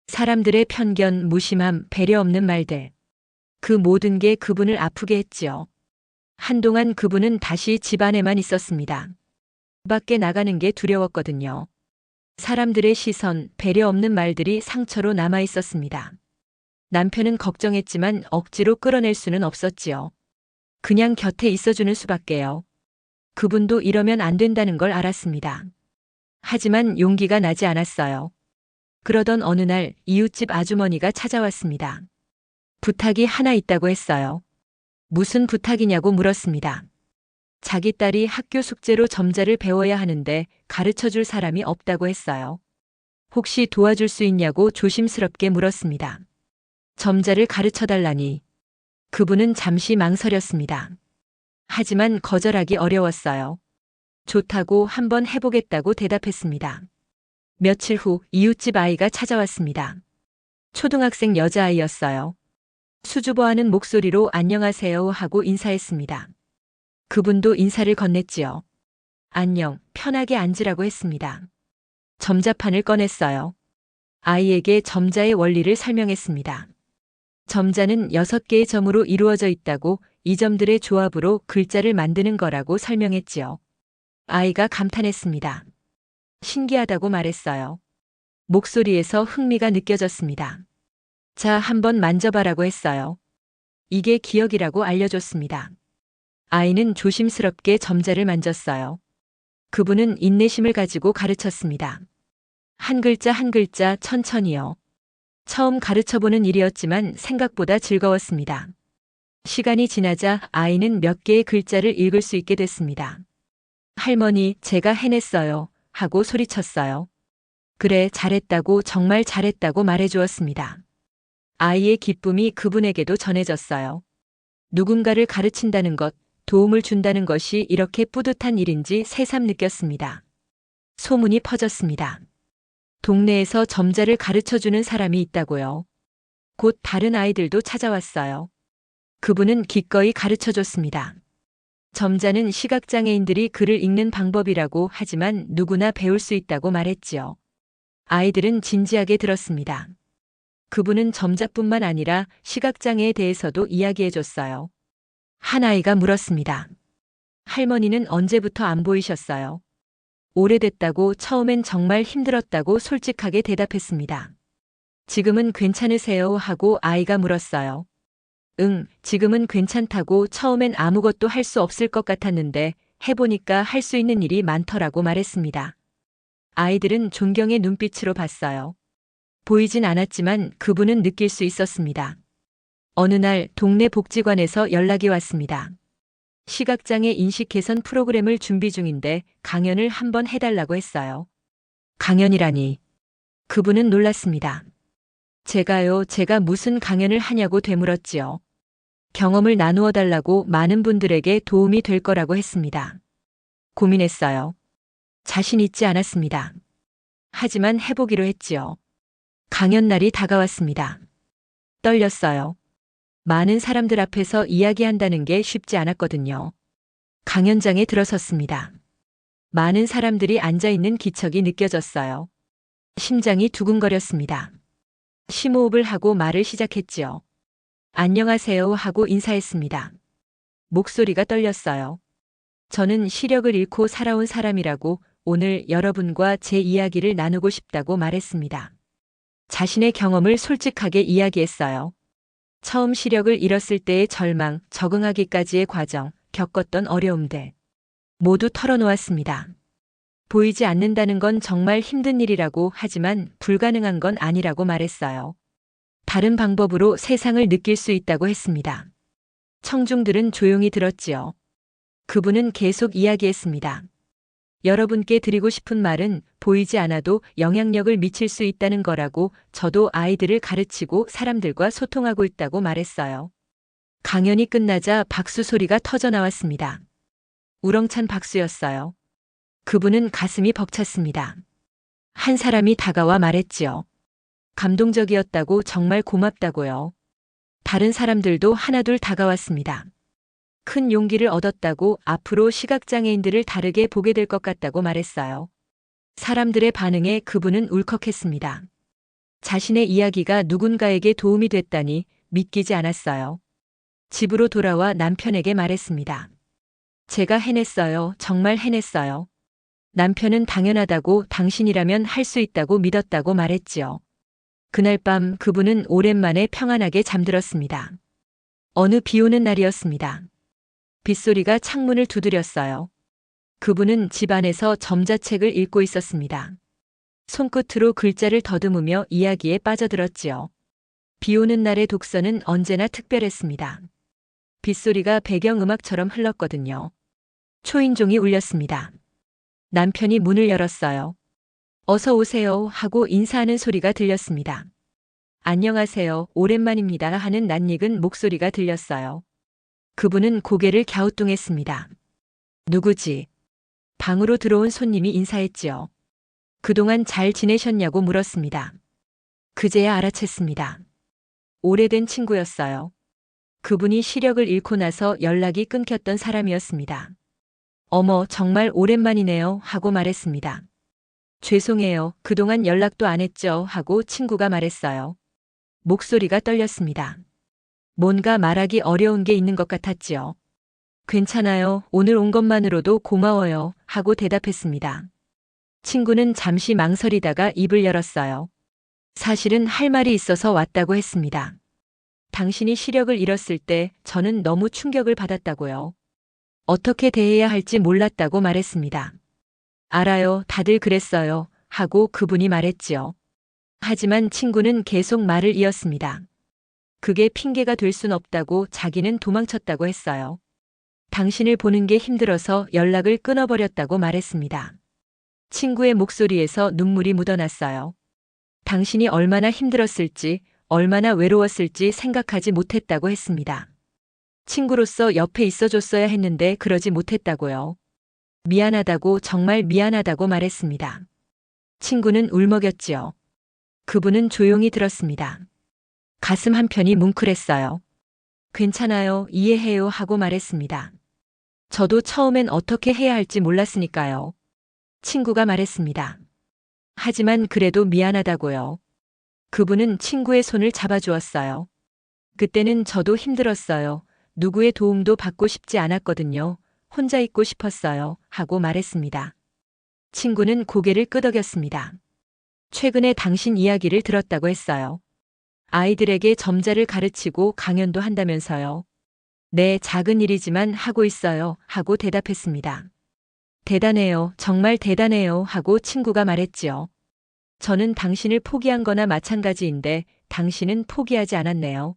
사람들의 편견, 무심함, 배려 없는 말들. 그 모든 게 그분을 아프게 했지요. 한동안 그분은 다시 집 안에만 있었습니다. 밖에 나가는 게 두려웠거든요. 사람들의 시선, 배려 없는 말들이 상처로 남아 있었습니다. 남편은 걱정했지만 억지로 끌어낼 수는 없었지요. 그냥 곁에 있어주는 수밖에요. 그분도 이러면 안 된다는 걸 알았습니다. 하지만 용기가 나지 않았어요. 그러던 어느 날 이웃집 아주머니가 찾아왔습니다. 부탁이 하나 있다고 했어요. 무슨 부탁이냐고 물었습니다. 자기 딸이 학교 숙제로 점자를 배워야 하는데 가르쳐 줄 사람이 없다고 했어요. 혹시 도와줄 수 있냐고 조심스럽게 물었습니다. 점자를 가르쳐 달라니. 그분은 잠시 망설였습니다. 하지만 거절하기 어려웠어요. 좋다고 한번 해보겠다고 대답했습니다. 며칠 후 이웃집 아이가 찾아왔습니다. 초등학생 여자아이였어요. 수줍어하는 목소리로 안녕하세요 하고 인사했습니다. 그분도 인사를 건넸지요. 안녕, 편하게 앉으라고 했습니다. 점자판을 꺼냈어요. 아이에게 점자의 원리를 설명했습니다. 점자는 6개의 점으로 이루어져 있다고 이 점들의 조합으로 글자를 만드는 거라고 설명했지요. 아이가 감탄했습니다. 신기하다고 말했어요. 목소리에서 흥미가 느껴졌습니다. 자, 한번 만져봐라고 했어요. 이게 기억이라고 알려줬습니다. 아이는 조심스럽게 점자를 만졌어요. 그분은 인내심을 가지고 가르쳤습니다. 한 글자 한 글자 천천히요. 처음 가르쳐보는 일이었지만 생각보다 즐거웠습니다. 시간이 지나자 아이는 몇 개의 글자를 읽을 수 있게 됐습니다. 할머니, 제가 해냈어요. 하고 소리쳤어요. 그래, 잘했다고 정말 잘했다고 말해주었습니다. 아이의 기쁨이 그분에게도 전해졌어요. 누군가를 가르친다는 것, 도움을 준다는 것이 이렇게 뿌듯한 일인지 새삼 느꼈습니다. 소문이 퍼졌습니다. 동네에서 점자를 가르쳐주는 사람이 있다고요. 곧 다른 아이들도 찾아왔어요. 그분은 기꺼이 가르쳐줬습니다. 점자는 시각장애인들이 글을 읽는 방법이라고 하지만 누구나 배울 수 있다고 말했지요. 아이들은 진지하게 들었습니다. 그분은 점자뿐만 아니라 시각장애에 대해서도 이야기해줬어요. 한 아이가 물었습니다. 할머니는 언제부터 안 보이셨어요? 오래됐다고 처음엔 정말 힘들었다고 솔직하게 대답했습니다. 지금은 괜찮으세요? 하고 아이가 물었어요. 응, 지금은 괜찮다고 처음엔 아무것도 할 수 없을 것 같았는데 해보니까 할 수 있는 일이 많더라고 말했습니다. 아이들은 존경의 눈빛으로 봤어요. 보이진 않았지만 그분은 느낄 수 있었습니다. 어느 날 동네 복지관에서 연락이 왔습니다. 시각장애 인식 개선 프로그램을 준비 중인데 강연을 한번 해달라고 했어요. 강연이라니. 그분은 놀랐습니다. 제가 무슨 강연을 하냐고 되물었지요. 경험을 나누어 달라고 많은 분들에게 도움이 될 거라고 했습니다. 고민했어요. 자신 있지 않았습니다. 하지만 해보기로 했지요. 강연 날이 다가왔습니다. 떨렸어요. 많은 사람들 앞에서 이야기한다는 게 쉽지 않았거든요. 강연장에 들어섰습니다. 많은 사람들이 앉아있는 기척이 느껴졌어요. 심장이 두근거렸습니다. 심호흡을 하고 말을 시작했지요. 안녕하세요 하고 인사했습니다. 목소리가 떨렸어요. 저는 시력을 잃고 살아온 사람이라고 오늘 여러분과 제 이야기를 나누고 싶다고 말했습니다. 자신의 경험을 솔직하게 이야기했어요. 처음 시력을 잃었을 때의 절망, 적응하기까지의 과정, 겪었던 어려움들 모두 털어놓았습니다. 보이지 않는다는 건 정말 힘든 일이라고 하지만 불가능한 건 아니라고 말했어요. 다른 방법으로 세상을 느낄 수 있다고 했습니다. 청중들은 조용히 들었지요. 그분은 계속 이야기했습니다. 여러분께 드리고 싶은 말은 보이지 않아도 영향력을 미칠 수 있다는 거라고 저도 아이들을 가르치고 사람들과 소통하고 있다고 말했어요. 강연이 끝나자 박수 소리가 터져 나왔습니다. 우렁찬 박수였어요. 그분은 가슴이 벅찼습니다. 한 사람이 다가와 말했지요. 감동적이었다고 정말 고맙다고요. 다른 사람들도 하나둘 다가왔습니다. 큰 용기를 얻었다고 앞으로 시각장애인들을 다르게 보게 될 것 같다고 말했어요. 사람들의 반응에 그분은 울컥했습니다. 자신의 이야기가 누군가에게 도움이 됐다니 믿기지 않았어요. 집으로 돌아와 남편에게 말했습니다. 제가 해냈어요. 정말 해냈어요. 남편은 당연하다고 당신이라면 할 수 있다고 믿었다고 말했지요. 그날 밤 그분은 오랜만에 평안하게 잠들었습니다. 어느 비 오는 날이었습니다. 빗소리가 창문을 두드렸어요. 그분은 집 안에서 점자책을 읽고 있었습니다. 손끝으로 글자를 더듬으며 이야기에 빠져들었지요. 비 오는 날의 독서는 언제나 특별했습니다. 빗소리가 배경음악처럼 흘렀거든요. 초인종이 울렸습니다. 남편이 문을 열었어요. 어서 오세요 하고 인사하는 소리가 들렸습니다. 안녕하세요, 오랜만입니다 하는 낯익은 목소리가 들렸어요. 그분은 고개를 갸우뚱했습니다. 누구지? 방으로 들어온 손님이 인사했지요. 그동안 잘 지내셨냐고 물었습니다. 그제야 알아챘습니다. 오래된 친구였어요. 그분이 시력을 잃고 나서 연락이 끊겼던 사람이었습니다. 어머, 정말 오랜만이네요 하고 말했습니다. 죄송해요. 그동안 연락도 안 했죠 하고 친구가 말했어요. 목소리가 떨렸습니다. 뭔가 말하기 어려운 게 있는 것 같았지요. 괜찮아요. 오늘 온 것만으로도 고마워요 하고 대답했습니다. 친구는 잠시 망설이다가 입을 열었어요. 사실은 할 말이 있어서 왔다고 했습니다. 당신이 시력을 잃었을 때 저는 너무 충격을 받았다고요. 어떻게 대해야 할지 몰랐다고 말했습니다. 알아요. 다들 그랬어요. 하고 그분이 말했지요. 하지만 친구는 계속 말을 이었습니다. 그게 핑계가 될 순 없다고 자기는 도망쳤다고 했어요. 당신을 보는 게 힘들어서 연락을 끊어버렸다고 말했습니다. 친구의 목소리에서 눈물이 묻어났어요. 당신이 얼마나 힘들었을지, 얼마나 외로웠을지 생각하지 못했다고 했습니다. 친구로서 옆에 있어줬어야 했는데 그러지 못했다고요. 미안하다고, 정말 미안하다고 말했습니다. 친구는 울먹였지요. 그분은 조용히 들었습니다. 가슴 한편이 뭉클했어요. 괜찮아요, 이해해요 하고 말했습니다. 저도 처음엔 어떻게 해야 할지 몰랐으니까요. 친구가 말했습니다. 하지만 그래도 미안하다고요. 그분은 친구의 손을 잡아주었어요. 그때는 저도 힘들었어요. 누구의 도움도 받고 싶지 않았거든요. 혼자 있고 싶었어요. 하고 말했습니다. 친구는 고개를 끄덕였습니다. 최근에 당신 이야기를 들었다고 했어요. 아이들에게 점자를 가르치고 강연도 한다면서요. 네, 작은 일이지만 하고 있어요. 하고 대답했습니다. 대단해요. 정말 대단해요. 하고 친구가 말했지요. 저는 당신을 포기한 거나 마찬가지인데 당신은 포기하지 않았네요.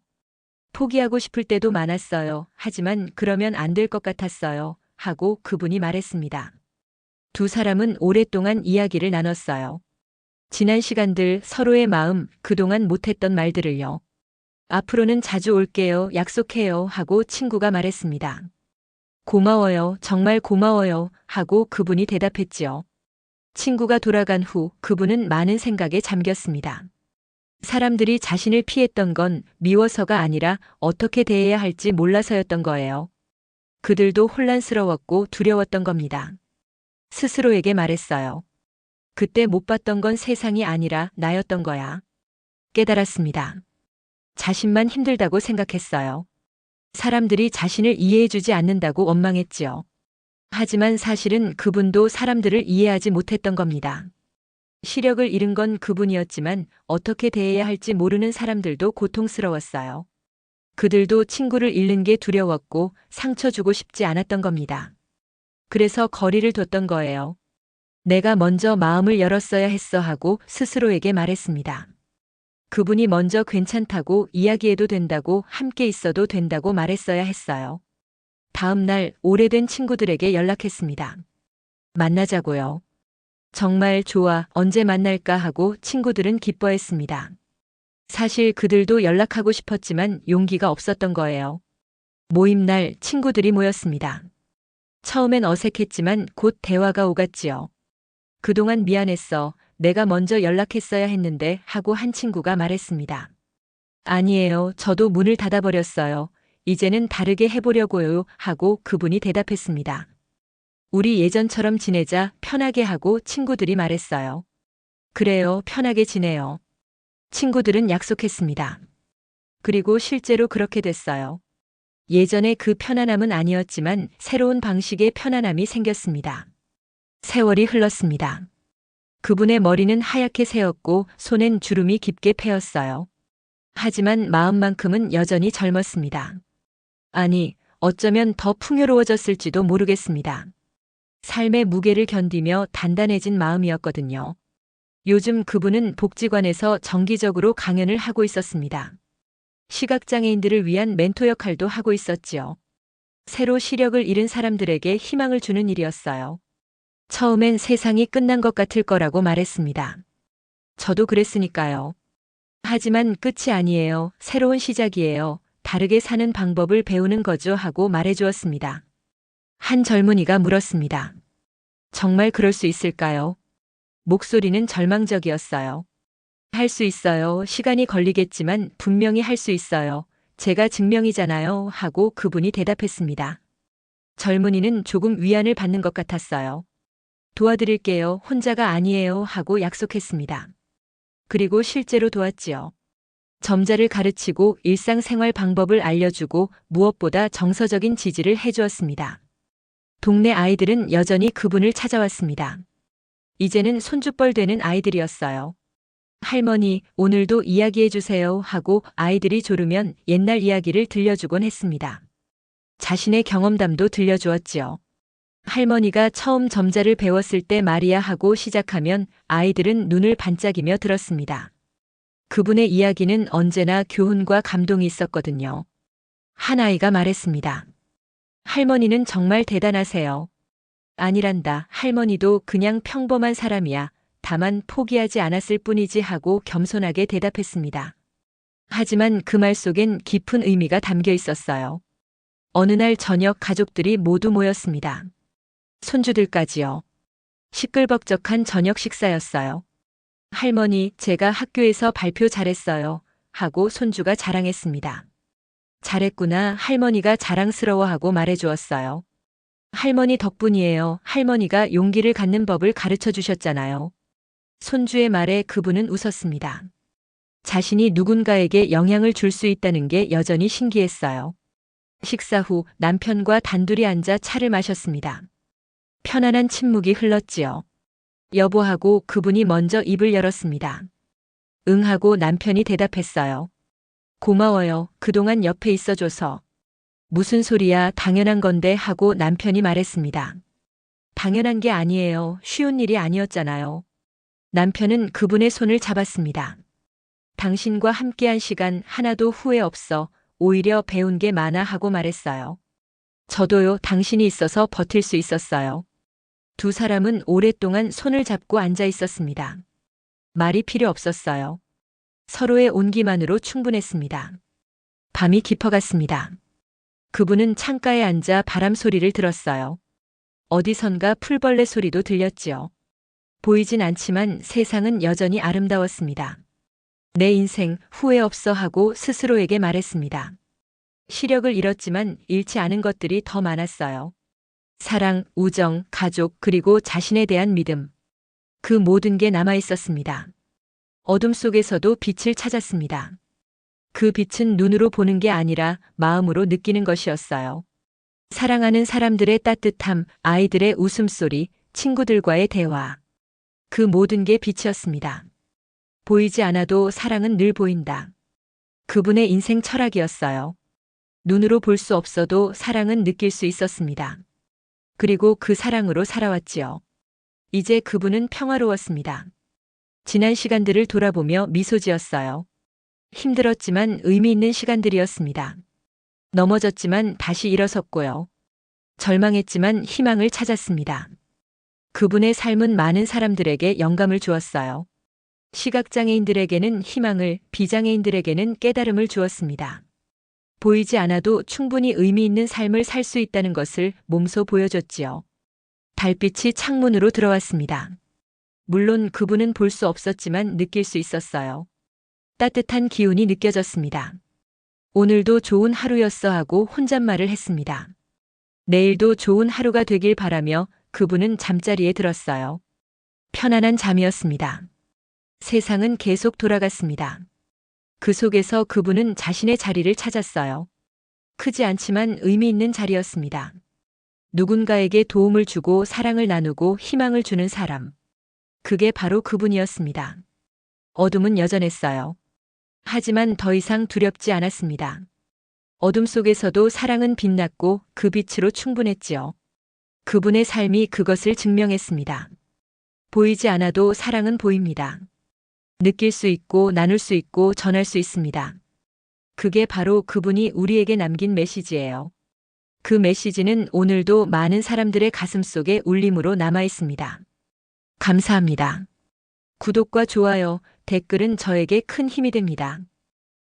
포기하고 싶을 때도 많았어요. 하지만 그러면 안 될 것 같았어요. 하고 그분이 말했습니다. 두 사람은 오랫동안 이야기를 나눴어요. 지난 시간들, 서로의 마음, 그동안 못했던 말들을요. 앞으로는 자주 올게요. 약속해요. 하고 친구가 말했습니다. 고마워요. 정말 고마워요. 하고 그분이 대답했지요. 친구가 돌아간 후 그분은 많은 생각에 잠겼습니다. 사람들이 자신을 피했던 건 미워서가 아니라 어떻게 대해야 할지 몰라서였던 거예요. 그들도 혼란스러웠고 두려웠던 겁니다. 스스로에게 말했어요. 그때 못 봤던 건 세상이 아니라 나였던 거야. 깨달았습니다. 자신만 힘들다고 생각했어요. 사람들이 자신을 이해해주지 않는다고 원망했지요. 하지만 사실은 그분도 사람들을 이해하지 못했던 겁니다. 시력을 잃은 건 그분이었지만 어떻게 대해야 할지 모르는 사람들도 고통스러웠어요. 그들도 친구를 잃는 게 두려웠고 상처 주고 싶지 않았던 겁니다. 그래서 거리를 뒀던 거예요. 내가 먼저 마음을 열었어야 했어 하고 스스로에게 말했습니다. 그분이 먼저 괜찮다고 이야기해도 된다고 함께 있어도 된다고 말했어야 했어요. 다음 날 오래된 친구들에게 연락했습니다. 만나자고요. 정말 좋아, 언제 만날까 하고 친구들은 기뻐했습니다. 사실 그들도 연락하고 싶었지만 용기가 없었던 거예요. 모임 날 친구들이 모였습니다. 처음엔 어색했지만 곧 대화가 오갔지요. 그동안 미안했어. 내가 먼저 연락했어야 했는데 하고 한 친구가 말했습니다. 아니에요. 저도 문을 닫아버렸어요. 이제는 다르게 해보려고요. 하고 그분이 대답했습니다. 우리 예전처럼 지내자, 편하게 하고 친구들이 말했어요. 그래요. 편하게 지내요. 친구들은 약속했습니다. 그리고 실제로 그렇게 됐어요. 예전의 그 편안함은 아니었지만 새로운 방식의 편안함이 생겼습니다. 세월이 흘렀습니다. 그분의 머리는 하얗게 새었고 손엔 주름이 깊게 패였어요. 하지만 마음만큼은 여전히 젊었습니다. 아니, 어쩌면 더 풍요로워졌을지도 모르겠습니다. 삶의 무게를 견디며 단단해진 마음이었거든요. 요즘 그분은 복지관에서 정기적으로 강연을 하고 있었습니다. 시각장애인들을 위한 멘토 역할도 하고 있었지요. 새로 시력을 잃은 사람들에게 희망을 주는 일이었어요. 처음엔 세상이 끝난 것 같을 거라고 말했습니다. 저도 그랬으니까요. 하지만 끝이 아니에요. 새로운 시작이에요. 다르게 사는 방법을 배우는 거죠 하고 말해주었습니다. 한 젊은이가 물었습니다. 정말 그럴 수 있을까요? 목소리는 절망적이었어요. 할 수 있어요. 시간이 걸리겠지만 분명히 할 수 있어요. 제가 증명이잖아요. 하고 그분이 대답했습니다. 젊은이는 조금 위안을 받는 것 같았어요. 도와드릴게요. 혼자가 아니에요. 하고 약속했습니다. 그리고 실제로 도왔지요. 점자를 가르치고 일상생활 방법을 알려주고 무엇보다 정서적인 지지를 해주었습니다. 동네 아이들은 여전히 그분을 찾아왔습니다. 이제는 손주뻘 되는 아이들이었어요. 할머니, 오늘도 이야기해주세요 하고 아이들이 졸으면 옛날 이야기를 들려주곤 했습니다. 자신의 경험담도 들려주었지요. 할머니가 처음 점자를 배웠을 때 말이야 하고 시작하면 아이들은 눈을 반짝이며 들었습니다. 그분의 이야기는 언제나 교훈과 감동이 있었거든요. 한 아이가 말했습니다. 할머니는 정말 대단하세요. 아니란다. 할머니도 그냥 평범한 사람이야. 다만 포기하지 않았을 뿐이지 하고 겸손하게 대답했습니다. 하지만 그 말 속엔 깊은 의미가 담겨 있었어요. 어느 날 저녁 가족들이 모두 모였습니다. 손주들까지요. 시끌벅적한 저녁 식사였어요. 할머니, 제가 학교에서 발표 잘했어요. 하고 손주가 자랑했습니다. 잘했구나. 할머니가 자랑스러워하고 말해주었어요. 할머니 덕분이에요. 할머니가 용기를 갖는 법을 가르쳐 주셨잖아요. 손주의 말에 그분은 웃었습니다. 자신이 누군가에게 영향을 줄 수 있다는 게 여전히 신기했어요. 식사 후 남편과 단둘이 앉아 차를 마셨습니다. 편안한 침묵이 흘렀지요. 여보하고 그분이 먼저 입을 열었습니다. 응 하고 남편이 대답했어요. 고마워요. 그동안 옆에 있어줘서. 무슨 소리야, 당연한 건데 하고 남편이 말했습니다. 당연한 게 아니에요. 쉬운 일이 아니었잖아요. 남편은 그분의 손을 잡았습니다. 당신과 함께한 시간 하나도 후회 없어. 오히려 배운 게 많아 하고 말했어요. 저도요, 당신이 있어서 버틸 수 있었어요. 두 사람은 오랫동안 손을 잡고 앉아 있었습니다. 말이 필요 없었어요. 서로의 온기만으로 충분했습니다. 밤이 깊어갔습니다. 그분은 창가에 앉아 바람 소리를 들었어요. 어디선가 풀벌레 소리도 들렸지요. 보이진 않지만 세상은 여전히 아름다웠습니다. 내 인생 후회 없어 하고 스스로에게 말했습니다. 시력을 잃었지만 잃지 않은 것들이 더 많았어요. 사랑, 우정, 가족, 그리고 자신에 대한 믿음. 그 모든 게 남아 있었습니다. 어둠 속에서도 빛을 찾았습니다. 그 빛은 눈으로 보는 게 아니라 마음으로 느끼는 것이었어요. 사랑하는 사람들의 따뜻함, 아이들의 웃음소리, 친구들과의 대화. 그 모든 게 빛이었습니다. 보이지 않아도 사랑은 늘 보인다. 그분의 인생 철학이었어요. 눈으로 볼 수 없어도 사랑은 느낄 수 있었습니다. 그리고 그 사랑으로 살아왔지요. 이제 그분은 평화로웠습니다. 지난 시간들을 돌아보며 미소 지었어요. 힘들었지만 의미 있는 시간들이었습니다. 넘어졌지만 다시 일어섰고요. 절망했지만 희망을 찾았습니다. 그분의 삶은 많은 사람들에게 영감을 주었어요. 시각장애인들에게는 희망을, 비장애인들에게는 깨달음을 주었습니다. 보이지 않아도 충분히 의미 있는 삶을 살 수 있다는 것을 몸소 보여줬지요. 달빛이 창문으로 들어왔습니다. 물론 그분은 볼 수 없었지만 느낄 수 있었어요. 따뜻한 기운이 느껴졌습니다. 오늘도 좋은 하루였어 하고 혼잣말을 했습니다. 내일도 좋은 하루가 되길 바라며 그분은 잠자리에 들었어요. 편안한 잠이었습니다. 세상은 계속 돌아갔습니다. 그 속에서 그분은 자신의 자리를 찾았어요. 크지 않지만 의미 있는 자리였습니다. 누군가에게 도움을 주고 사랑을 나누고 희망을 주는 사람. 그게 바로 그분이었습니다. 어둠은 여전했어요. 하지만 더 이상 두렵지 않았습니다. 어둠 속에서도 사랑은 빛났고 그 빛으로 충분했지요. 그분의 삶이 그것을 증명했습니다. 보이지 않아도 사랑은 보입니다. 느낄 수 있고 나눌 수 있고 전할 수 있습니다. 그게 바로 그분이 우리에게 남긴 메시지예요. 그 메시지는 오늘도 많은 사람들의 가슴 속에 울림으로 남아 있습니다. 감사합니다. 구독과 좋아요, 댓글은 저에게 큰 힘이 됩니다.